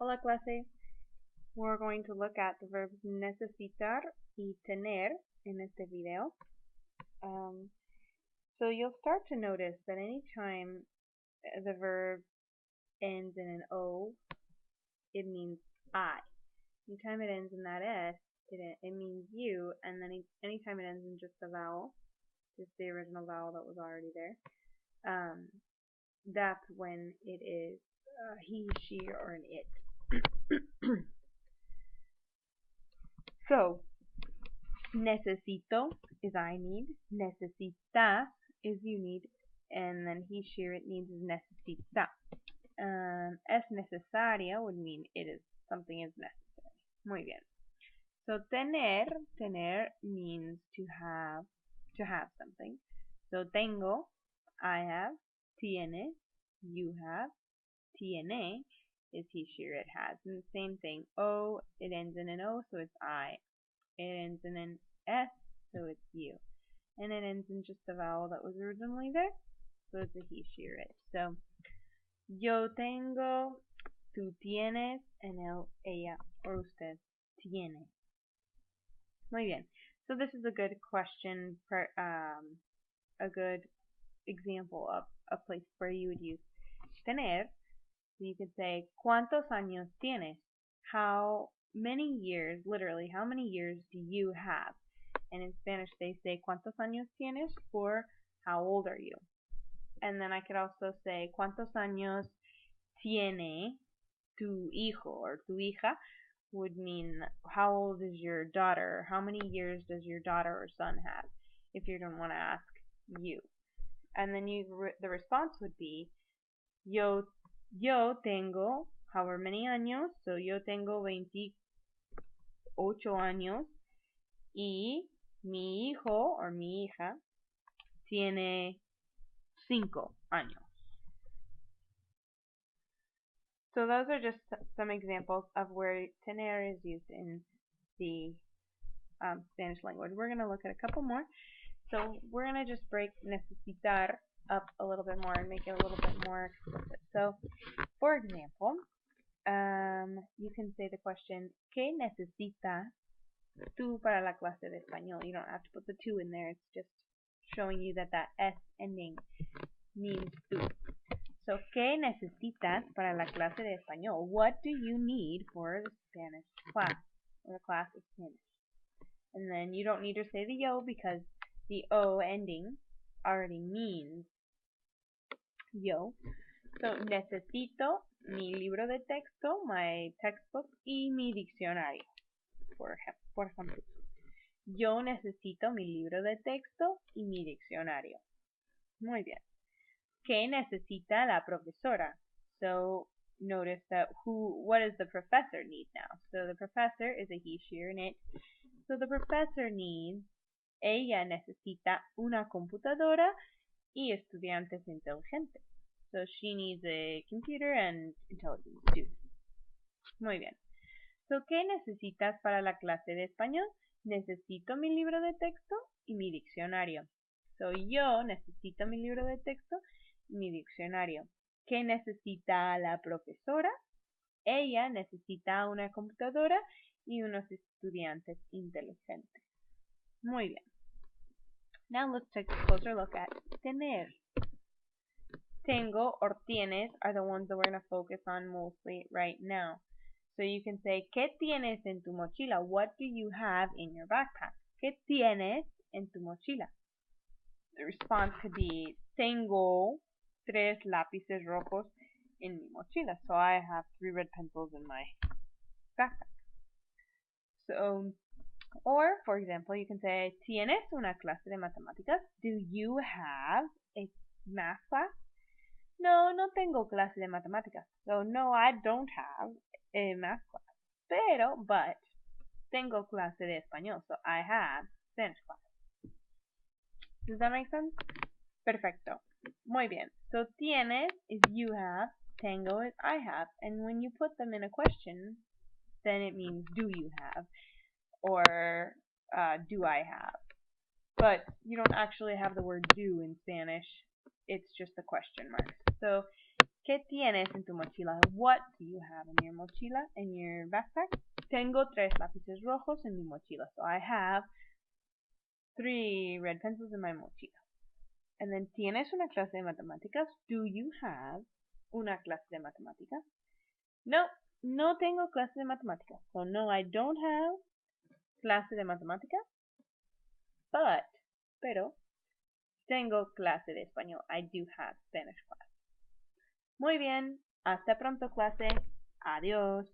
Hola clase, we're going to look at the verbs necesitar y tener in este video. So you'll start to notice that anytime the verb ends in an O, it means I. Anytime it ends in that S, it means you, and then anytime it ends in just the vowel, just the original vowel that was already there, that's when it is he, she, or an it. So, necesito is I need, necesitas is you need, and then he, she, or it needs is necesita. Es necesaria would mean something is necessary. Muy bien. So tener means to have something. So tengo, I have, tiene, you have, tiene is he, she, or it has. And the same thing, O, it ends in an O, so it's I. It ends in an S, so it's you. And it ends in just the vowel that was originally there, so it's a he, she, or it. So, yo tengo, tú tienes, and él, ella, or usted tiene. Muy bien. So this is a good question, a good example of a place where you would use tener. So you could say, ¿Cuántos años tienes? How many years, literally, how many years do you have? And in Spanish they say, ¿Cuántos años tienes? Or how old are you? And then I could also say, ¿Cuántos años tiene tu hijo or tu hija? Would mean, how old is your daughter? How many years does your daughter or son have? If you don't want to ask you. And then the response would be, yo tengo however many años, so yo tengo 28 años y mi hijo or mi hija tiene 5 años. So those are just some examples of where tener is used in the Spanish language. We're going to look at a couple more. So we're going to just break necesitar up a little bit more and make it a little bit more explicit. So, for example, you can say the question, ¿Qué necesitas tú para la clase de español? You don't have to put the tú in there. It's just showing you that S ending means tú. So, ¿qué necesitas para la clase de español? What do you need for the Spanish class, or the class of Spanish? And then you don't need to say the yo because the O ending already means yo. So, necesito mi libro de texto, my textbook, y mi diccionario, por ejemplo. Yo necesito mi libro de texto y mi diccionario. Muy bien. ¿Qué necesita la profesora? So, notice that what does the professor need now? So, the professor is a he, she, or an it. So, the professor needs, ella necesita una computadora y estudiantes inteligentes. So, she needs a computer and intelligent students. Muy bien. So, ¿qué necesitas para la clase de español? Necesito mi libro de texto y mi diccionario. So, yo necesito mi libro de texto y mi diccionario. ¿Qué necesita la profesora? Ella necesita una computadora y unos estudiantes inteligentes. Muy bien. Now let's take a closer look at tener. Tengo or tienes are the ones that we're going to focus on mostly right now. So you can say, ¿Qué tienes en tu mochila? What do you have in your backpack? ¿Qué tienes en tu mochila? The response could be, tengo 3 lápices rojos en mi mochila. So I have 3 red pencils in my backpack. So, or, for example, you can say, ¿Tienes una clase de matemáticas? Do you have a math class? No, no tengo clase de matemáticas. So, no, I don't have a math class. But, tengo clase de español. So, I have Spanish class. Does that make sense? Perfecto. Muy bien. So, tienes is you have, tengo is I have. And when you put them in a question, then it means do you have, or do I have. But you don't actually have the word do in Spanish. It's just a question mark. So, ¿Qué tienes en tu mochila? What do you have in your mochila, in your backpack? Tengo 3 lápices rojos en mi mochila. So I have 3 red pencils in my mochila. And then, ¿tienes una clase de matemáticas? Do you have una clase de matemáticas? No, no tengo clase de matemáticas. So no, I don't have clase de matemáticas. Pero, tengo clase de español. I do have Spanish class. Muy bien, hasta pronto clase. Adiós.